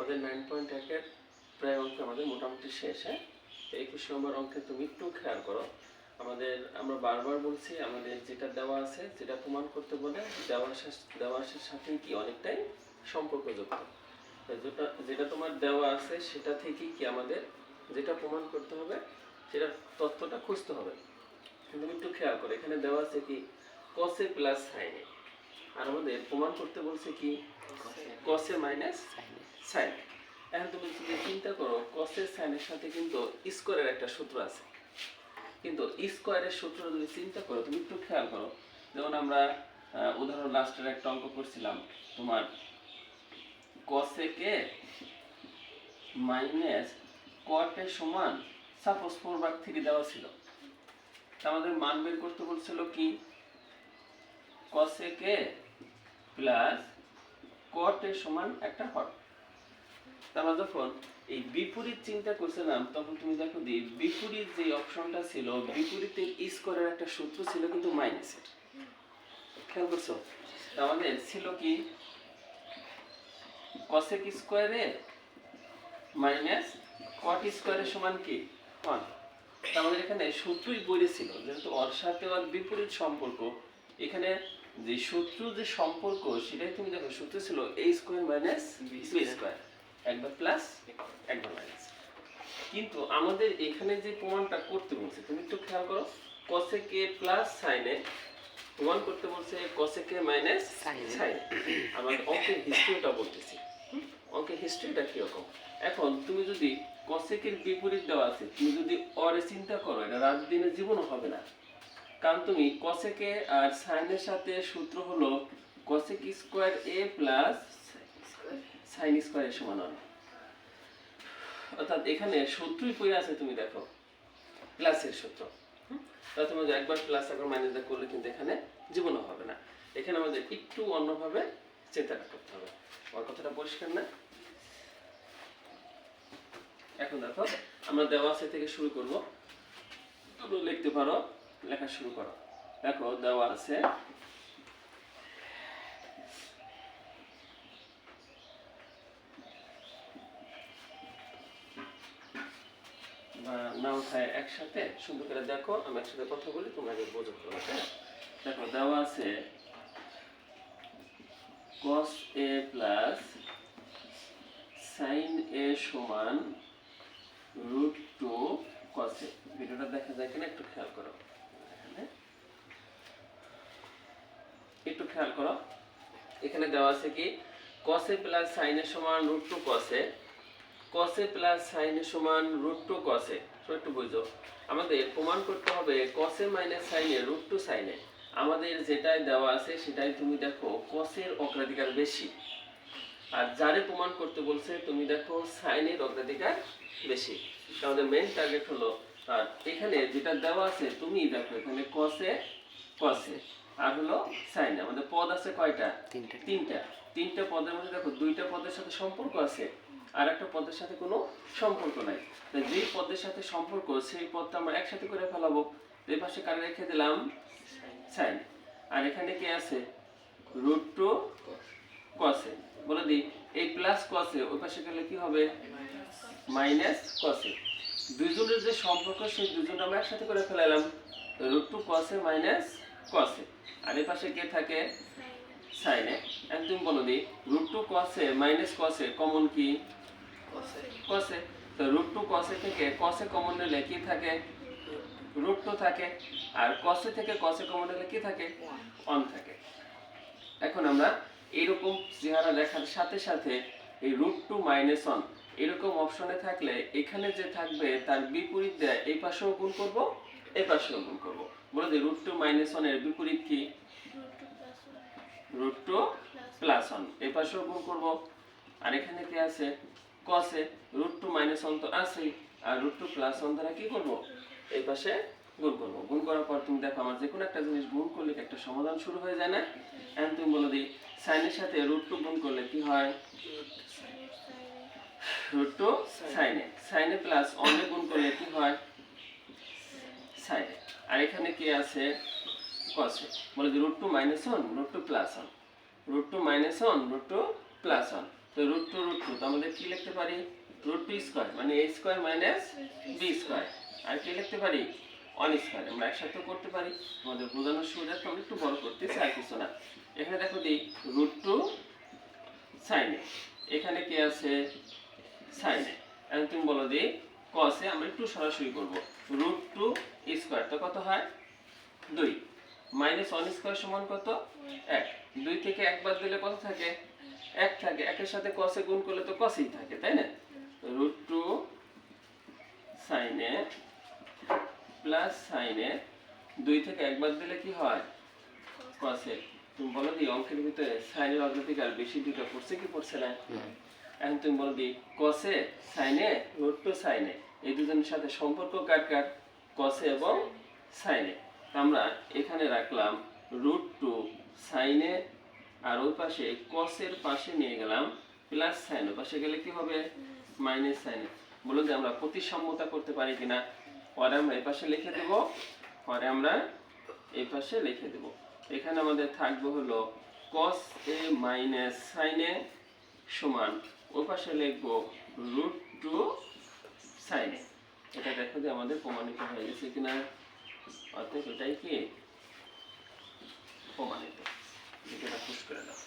আমাদের 9.1 এর প্রায় অঙ্ক আমাদের মোটামুটি শেষ। হ্যাঁ, 21 নম্বর অঙ্কে তুমি একটু খেয়াল করো। আমরা বারবার বলছি আমাদের যেটা দেওয়া আছে, যেটা প্রমাণ করতে বলে দেওয়ার সাথে কি অনেকটাই সম্পর্কযুক্ত। যেটা তোমার দেওয়া আছে সেটা থেকেই কি আমাদের যেটা প্রমাণ করতে হবে সেটা তথ্যটা খুঁজতে হবে। তুমি একটু খেয়াল করো, এখানে দেওয়া আছে কি cos a plus sin a, আর আমাদের প্রমাণ করতে বলছে কি cos a minus sin a। এখন তুমি যদি চিন্তা করো cos a sin এর সাথে কিন্তু স্কয়ারের একটা সূত্র আছে, কিন্তু স্কয়ারের সূত্র যদি চিন্তা করো তুমি একটু খেয়াল করো, যেমন আমরা উদাহরণ লাস্টের একটা অঙ্ক করছিলাম তোমার cos a K minus cot a সমান সাপোজ 4/3 দেওয়া ছিল। আমাদের মান বের করতে বলছিল কি cos a k plus cot a সমান একটা হর। আমরা যখন এই বিপরীত চিন্তা করছিলাম তখন তুমি দেখো যে বিপরীত যে অপশনটা ছিল, বিপরীতের স্কয়ারের একটা সূত্র ছিল কিন্তু মাইনাসের। খেয়াল করছো? আমাদের ছিল কি cosec স্কয়ারে মাইনাস cot স্কয়ারের সমান কি 1। আমাদের এখানে সূত্রই বলেছিল যেহেতু ওর সাথে ওর বিপরীত সম্পর্ক, এখানে যে সূত্র যে সম্পর্ক সেটাই তুমি দেখো সূত্র ছিল a square minus b square, একবার প্লাস একবার মাইনাস। কিন্তু আমাদের এখানে যে প্রমাণটা করতে বলছে তুমি একটু খেয়াল করো, cosec a plus sin a প্রমাণ করতে বলছে cosec a minus sin a। আমরা অঙ্কের হিস্ট্রিটা বলতেছি। অঙ্কের হিস্ট্রিটা কি রকম? এখন তুমি যদি cosec এর বিপরীত দেওয়া আছে, তুমি যদি অরে চিন্তা করো এটা রাত দিনের জীবনও হবে না, কারণ তুমি cosec a আর sin এর সাথে সূত্র হলো cosec square a plus sin square এর সমান হবে। অর্থাৎ এখানে সূত্রই পড়ে আছে, তুমি দেখো প্লাসের সূত্র। তাহলে তুমি একবার প্লাস একবার মাইনাস দা করলে কিন্তু এখানে জীবনও হবে না। এখানে আমাদের একটু অন্যভাবে চিন্তাটা করতে হবে। আমার কথাটা পরিষ্কার না? এখন দেখো আমরা দেওয়া আছে থেকে শুরু করব। তোমরা লিখতে পারো, লেখা শুরু করো। দেখো দেওয়া আছে না উঠায় একসাথে সুন্দর করে দেখো, আমি একসাথে কথা বলি তোমরা আগে বোঝো। দেখো দেওয়া আছে cos a plus sin a সমান √2 cos a। ভিডিওটা দেখা যায় কিনা একটু খেয়াল করো, একটু খেয়াল করো। এখানে দেওয়া আছে কি cos a plus sin a সমান √2 cos a, cos a plus sin a সমান √2 cos a। তো একটু বুঝো, আমাদের প্রমাণ করতে হবে cos a minus sin a √2 sin a। আমাদের যেটাই দেওয়া আছে সেটাই তুমি দেখো cos এর অগ্রাধিকার বেশি, আর যারে প্রমাণ করতে বলছে তুমি দেখো sin এর অগ্রাধিকার বেশি। আমাদের মেইন টার্গেট হলো, আর এখানে যেটা দেওয়া আছে তুমি দেখো এখানে cos a আর হলো sin a। আমাদের পদ আছে কয়টা? তিনটা পদের মধ্যে দেখো দুইটা পদের সাথে সম্পর্ক আছে আর একটা পদের সাথে কোনো সম্পর্ক নাই। তাই যেই পদের সাথে সম্পর্ক সেই পদটা আমরা একসাথে করে ফেলাবো। এই পাশে কারে রেখে দিলাম sin, আর এখানে কি আছে √2 cos a। বলে দিই এই প্লাস cos a ওই পাশে গেলে কি হবে মাইনাস cos a। দুইজনের যে সম্পর্ক সেই দুইজন আমরা একসাথে করে ফেলালাম, √2 cos a minus cos a, আর এই পাশে কে থাকে sin a। এখন তুমি বলো দিই √2 cos a minus cos a common কি cos a। তো √2 cos a থেকে cos a কমন নিলে কি থাকে √2 থাকে, আর cos a থেকে cos a কমন নিলে কি থাকে 1 থাকে। এখন আমরা এরকম চেহারা লেখার সাথে সাথে এই √2 মাইনাস 1 এরকম অপশনে থাকলে এখানে যে থাকবে তার বিপরীত দেয় এই পাশেও গুণ করব এই পাশেও গুণ করব। বলে দিই √2 মাইনাস 1 এর বিপরীত কি √2 প্লাস 1, এই পাশেও গুণ করব। আর এখানে কি আছে cos a, √2 মাইনাস 1 তো আছেই, আর √2 প্লাস 1 দ্বারা কি করব এই পাশে গুণ করব। গুণ করার পর তুমি দেখো আমার যে কোনো একটা জিনিস গুণ করলে একটা সমাধান শুরু হয়ে যায় না? এখন তুমি বলে দিই sin এর সাথে √2 গুণ করলে কি হয় √2 sin a, sin a plus 1 এ গুণ করলে কি হয় sin a, আর এখানে কি আছে cos a। বলে দিই √2 মাইনাস 1 √2 প্লাস 1, √2 মাইনাস 1 √2 প্লাস 1। তো তো √2 তো আমাদের কি লিখতে পারি √2 স্কয়ার মানে a square minus b square. আর কি লিখতে পারি 1 স্কয়ার। আমরা একসাথে করতে পারি, আমাদের বোঝানোর সুবিধার্থে আমরা একটু বড় করতেছি আর কিছু না। এখানে দেখো দিই √2 sin a, এখানে কি আছে sin a। এখন তুমি বলো দিই cos a, আমরা একটু সরাসরি করব। √2 স্কয়ার তো কত হয় 2 মাইনাস 1 স্কয়ার সমান কত 1। 2 থেকে 1 বাদ দিলে কত থাকে 1 থাকে। 1 এর সাথে cos a গুণ করলে তো cos ই থাকে, তাই না? √2 sin a plus sin a, 2 থেকে 1 বাদ দিলে কি হয় cos a। তুমি বলো দি অঙ্কের ভিতরে sin এর অগ্রাধিকার আর বেশি দুটো পড়ছে কি পড়ছে না? এখন তুমি বলো দি cos a sin a √2 sin a, এই দুজনের সাথে সম্পর্ক কার কার cos a এবং sin a। আমরা এখানে রাখলাম √2 sin a, আর ওই পাশে cos এর পাশে নিয়ে গেলাম প্লাস sin, ওই পাশে গেলে কি হবে মাইনাস sin a। বলো যে আমরা প্রতিসাম্যতা করতে পারি কিনা? পরে আমরা এই পাশে লিখে দেব, পরে আমরা এই পাশে লিখে দেব। এখানে আমাদের থাকবে হলো cos a minus sin a সমান ওই পাশে লিখবো √2 sin a। এটা দেখো যে আমাদের প্রমাণিত হয়ে গেছে কিনা, অর্থাৎ এটাই কি প্রমাণিত। এটা পুশ করে দাও।